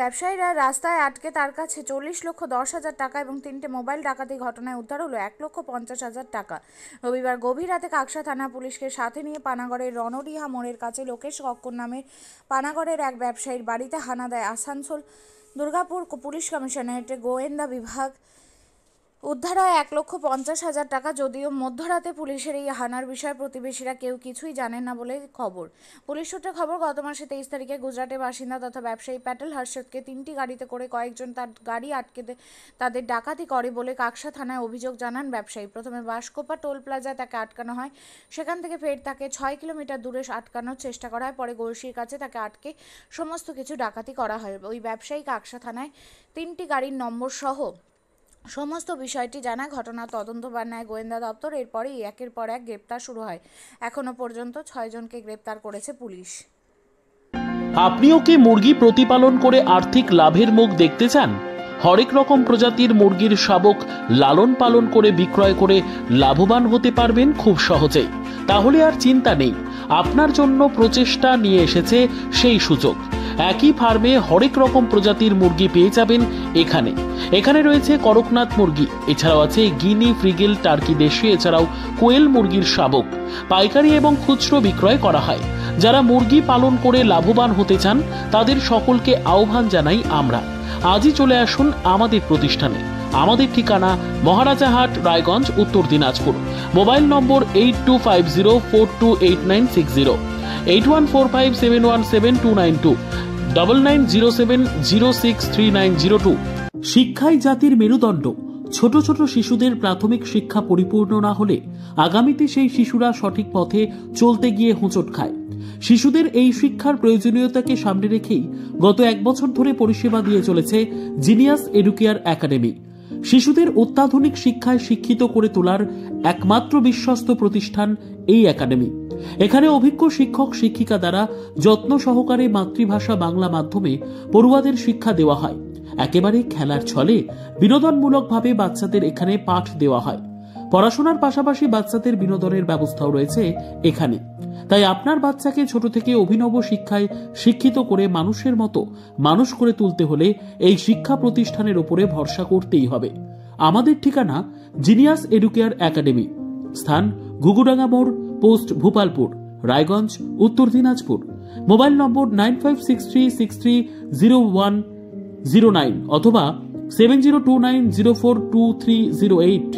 ব্যবসায়ীরা রাস্তায় আটকে তার কাছে 40,10,000 টাকা এবং 3টে মোবাইল ডাকাতি ঘটনায় উদ্ধার হলো 1,50,000 টাকা। রবিবার গভীর রাতে কাকসা থানা পুলিশকে সাথে নিয়ে পানাগড়ের রণডিহা মোড়ের কাছে লোকেশ কক্কর নামের পানাগড়ের এক ব্যবসায়ীর বাড়িতে হানা দেয় আসানসোল দুর্গাপুর পুলিশ কমিশনারেটের গোয়েন্দা বিভাগ। উদ্ধার হয় 1,50,000 টাকা। যদিও মধ্যরাতে পুলিশের এই হানার বিষয়ে প্রতিবেশীরা কেউ কিছুই জানেন না বলে খবর। পুলিশ সূত্রে খবর, গত মাসে 23 তারিখে গুজরাটের বাসিন্দা তথা ব্যবসায়ী প্যাটেল হর্ষদকে 3টি গাড়িতে করে কয়েকজন তার গাড়ি আটকে তাদের ডাকাতি করে বলে কাকসা থানায় অভিযোগ জানান ব্যবসায়ী। প্রথমে বাঁশকোপা টোল প্লাজায় তাকে আটকানো হয়, সেখান থেকে ফের তাকে 6 কিলোমিটার দূরে আটকানোর চেষ্টা করা হয়। পরে গড়শির কাছে তাকে আটকে সমস্ত কিছু ডাকাতি করা হয়। ওই ব্যবসায়ী কাকসা থানায় 3টি গাড়ির নম্বর সহ সমস্ত বিষয়টি জানায় ঘটনা তদন্তবার নেয় গোয়েন্দা দপ্তর। এরপরেই একের পর এক গ্রেপ্তার শুরু হয়। এখনো পর্যন্ত 6 জনকে গ্রেপ্তার করেছে পুলিশ। আপনিও কি মুরগি প্রতিপালন করে আর্থিক লাভের মুখ দেখতে চান? হরেক রকম প্রজাতির মুরগির শাবক লালন পালন করে বিক্রয় করে লাভবান হতে পারবেন খুব সহজেই। তাহলে আর চিন্তা নেই, আপনার জন্য প্রচেষ্টা নিয়ে এসেছে সেই সুযোগ। একই ফার্মে হরেক রকম প্রজাতির মুরগি পেয়ে যাবেন এখানে রয়েছে করকনাথ মুরগি, এছাড়াও আছে গিনি, ফ্রিগেল, টার্কি দেশি, এছাড়াও কোয়েল মুরগির শাবক পাইকারি এবং খুচরো বিক্রয় করা হয়। যারা মুরগি পালন করে লাভবান হতে চান তাদের সকলকে আহ্বান জানাই আমরা। আজই চলে আসুন আমাদের প্রতিষ্ঠানে। আমাদের ঠিকানা মহারাজাহাট, রায়গঞ্জ, উত্তর দিনাজপুর। মোবাইল নম্বর 8250428960, 8145717292, 9907063902। শিক্ষাই জাতির মেরুদণ্ড। ছোট ছোট শিশুদের প্রাথমিক শিক্ষা পরিপূর্ণ না হলে আগামীতে সেই শিশুরা সঠিক পথে চলতে গিয়ে হোঁচট খায়। শিশুদের এই শিক্ষার প্রয়োজনীয়তাকে সামনে রেখেই গত 1 বছর ধরে পরিষেবা দিয়ে চলেছে জিনিয়াস এডুকেয়ার একাডেমি। শিশুদের অত্যাধুনিক শিক্ষায় শিক্ষিত করে তোলার একমাত্র বিশ্বস্ত প্রতিষ্ঠান এই একাডেমি। এখানে অভিজ্ঞ শিক্ষক শিক্ষিকা দ্বারা যত্ন সহকারে মাতৃভাষা বাংলা মাধ্যমে পড়ুয়াদের শিক্ষা দেওয়া হয়। একেবারে খেলার ছলে বিনোদনমূলকভাবে বাচ্চাদের এখানে পাঠ দেওয়া হয়। পড়াশোনার পাশাপাশি বাচ্চাদের বিনোদনের ব্যবস্থাও রয়েছে এখানে। তাই আপনার বাচ্চাকে ছোট থেকে অভিনব শিক্ষায় শিক্ষিত করে মানুষের মতো মানুষ করে তুলতে হলে এই শিক্ষা প্রতিষ্ঠানের উপরে ভরসা করতেই হবে। আমাদের ঠিকানা জিনিয়াস এডুকেয়ার একাডেমি, স্থান ঘুঘুডাঙ্গা মোড়, পোস্ট ভূপালপুর, রায়গঞ্জ, উত্তর দিনাজপুর। মোবাইল নম্বর 9563630109 অথবা 7029042308।